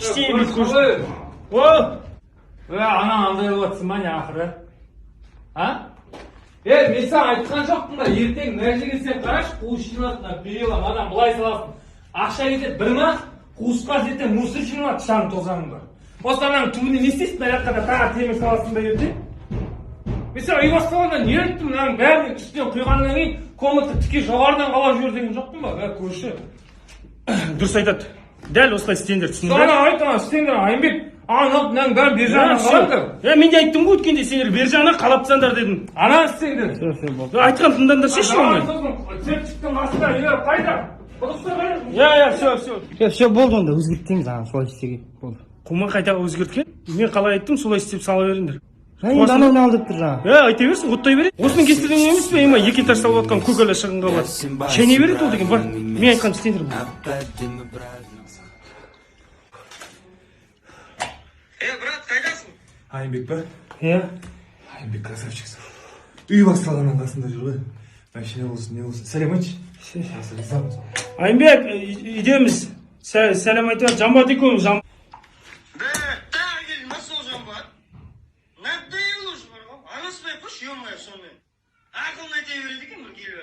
Işteyemiz ko'rsin. O! Ana андай bo'lyapsan meni oxiri. Ha? Men sana aytgan jo'qman, ertang mына жерге sen qarash, qo'shinlardan beylam adam былай саласың. Ақша кетеді бірма, қуысқа жетен мусор жинап шаң тозаңды. Осыларның түбіне не істейсің, мына жаққа да тағы темір саласың да ертең. Мен саған үй бастағанда не айттым, мынаның бәрін үстінен құйғаннан кейін комнатты тіке жоғарыдан қалап жібер деген жоқпын ба? Көрші. Дұрыс айтады. Дәл осылай істеңдер, түсіндіңдер? Соны айтамын, істеңдер, Айымбек. Мынаның бәрін бер жағынан қалаңдар. Мен де айттым ғой өткенде, сендер бер жағынан қалап тастаңдар дедім. Ана істеңдер. Айтқан тыңдаңдар, шешін оны. Цепчиктің астында үйлер қайда? Все болды онда, өзгерттіңіз, солай істеге болды. Құлман қайта өзгерткен? Мен қалай айттым, солай істеп сала беріңдер. Енді ананы алдып тұр жаңа. Айта берсін, оттай береді. Осының кестірген емес пе, ема екі этаж салып отқан көкелі шығынға бар. Шайнай береді ол деген, бар. Мен айтқан істеңдер бұл. Брат, қайдасың? Айымбек па? Айымбек красавчиксің. Үй басталғаннан қасында жүр ғой. Машина болсын, не болсын. Сәлем айтшы. Айымбек, үйдеміз. Сәлем айтып, Жамбат екеуміз. Да, Тагил, насыл Жамбат. Надоело уже, барғам. Анаспай қош, ё-моё, сонымен. Ақылын айта береді екен, бір келіп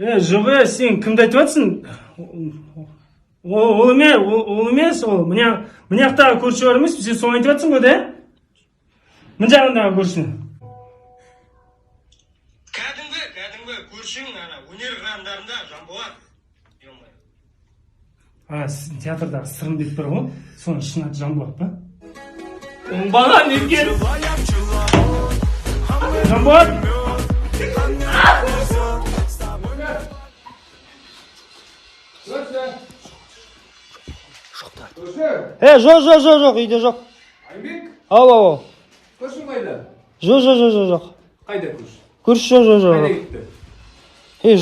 әлі. Жоқ, сен кімді айтып жатсың? Ол емес, ол. Мына жақтағы көрші бар емес, сен соны айтып жатсың ғой, да? Мына жағындағы көрші. Кәдімгі көршің, өнер қырандарында Жамбат. Ё-моё. Сіздің театрдағы Сырымбек бар ғой, соның шын аты Жамбат па? Оңбаған екен. Жамбат! Жоқ, үйде жоқ. Айымбек, Ау. көршің қайда? Жоқ. Қайда көрші? Көрші Қайда жоқ. кетті?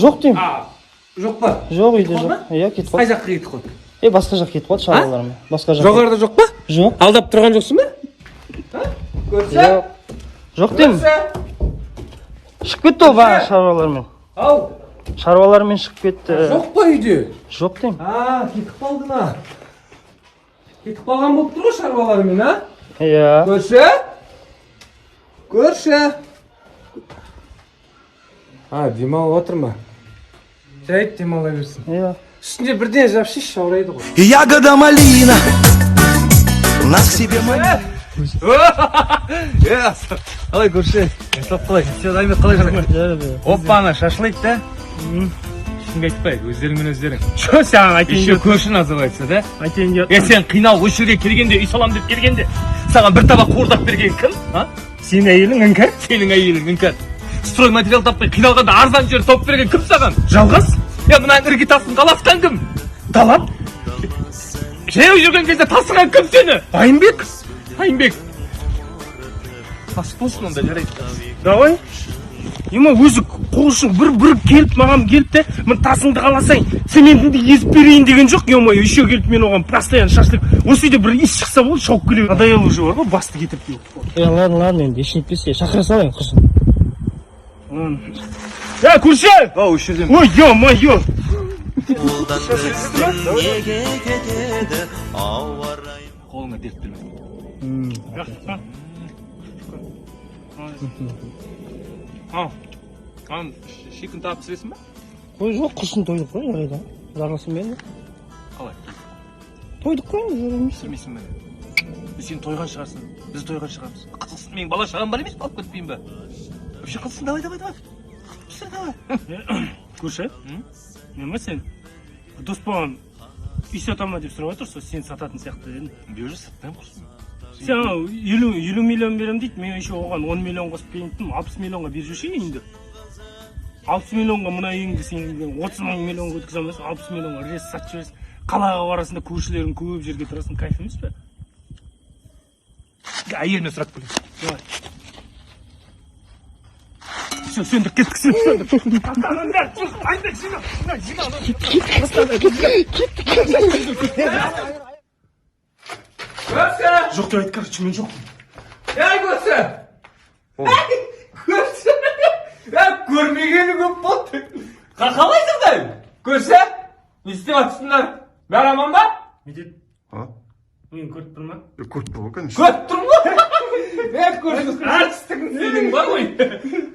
Жоқ деймін. Жоқ па? Жоқ, үйде жоқ. Кетіп Қай қалды. жаққа кетіп қалды? Басқа жақ кетіп қалды шаруалармен. Басқа жақ. Жоғарыда жоқ па? Жоқ. Алдап тұрған жоқсың ба? Көрші? Жоқ деймін. Шығып кетті ол бағана шаруалармен. Ау, Шаруалармен шығып кетті. жоқ па үйде? Жоқ деймін. Кетіп қалды ма? Кетіп қалған болып тұр ғой шаруалармен, а? Иә. Көрші? Демалып отыр ма? Жайып демала берсін. Иә. Үстінде бірден жапшиш шаурайды ғой. Ягода малина, нас к себе манит. Қалай көрші? Сап қалай? Все, Айымбек қалай жарайды? Оппаны, шашлык та? Ешкімге айтпайды, өздеріңмен өздерің. Що саған айтайын Еще деп? көрші называется, да? Айтайын деп. Сен қинал осы жерге келгенде, үй салам деп келгенде, саған бір табақ қуырдақ берген кім? Сенің әйелің іңкәр? Сенің әйелің іңкәр. Строй материал таппай қиналғанда арзан жер тауып берген кім саған? Жалғас? Мына іргетасын қаласқан кім? Далап? Жаяу жүрген кезде тасыған кім сені? Айымбек? Айымбек. Тас болсын онда, жарайды. Давай. Ема өзі қолшың бір келіп, маған келіп те, мен тасыңды қаласайын, цементіңді езіп берейін деген жоқ, ема еще келіп мен оған постоянно шашлык. Осы үйде бір ис шықса болды, шауып келе. Надоело уже бар ғой, басты кетіп келіп. Ладно, енді еш нетпесе, шақыра салайын құрсын. Көрші! Ау, үш жерден. Ой, ё-моё! Қолыңа дерт берме. Шикін тап пісіресің ба? Қой жоқ, құрсын тойдық қой, жарайды. Жарылсын мен. Қалай? Тойдық қой, жарылмайсың. Пісірмейсің ба? Сен тойған шығарсың, біз тойған шығармыз. Қызылсын, менің бала шағам бар емес, алып кетпейін ба? Вообще қызылсын, давай. Пісір, давай. Көрші? Нема сен? Дос болған үй сата ма деп сұрап отырсың, сен сататын сияқты дедің. Бүйірі сатпаймын құрсын. Сен 50 миллион берем дейді, мен еще оған 10 миллион қосып берейін, 60 миллионға беріп жүрші үйіңді. 60 миллионға мына үйіңді сен 30 миллионға өткізе алмайсың, 60 миллионға рез сатып жібересің. Қалаға барасында көршілерің көп жерге тұрасың, кайф емес пе? Әйеліме сұрап келейін. Все, сөндір, кеттік, сөндір. Жоқ деп айт, короче, мен жоқпын. Көрші! Көрмегені көп болды. Қалай жағдай? Көрші? Не істеп жатсыңдар? Бәрі аман ба? Медет, А? мен көріп тұрма? Көріп тұр ғой, конечно. Көріп тұрмын ғой. Көріп әртістігін сенің бар ғой.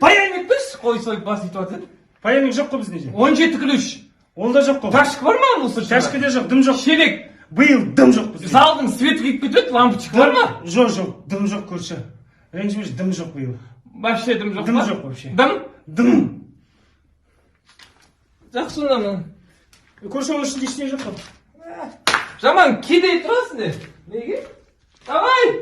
Паян етпеші, қой сойып бас етіп жатыр. Паяның жоқ қой бізде. 17 ключ. Ол да жоқ қой. Ташкы бар ма мусорщик? Ташкы да жоқ, дым жоқ. Шелек. Биыл дым жоқ бізде. Залдың светі кетіп кетеді, лампочка бар ма? Жоқ, жоқ, дым жоқ көрші. Ренжімеш, дым жоқ биыл. Вообще дым жоқ па? Дым жоқ вообще. Дым? Дым. Жақсы онда. Көрші оның ішінде ештеңе жоқ қой. Жаман кедей тұрасың не? Неге? Давай!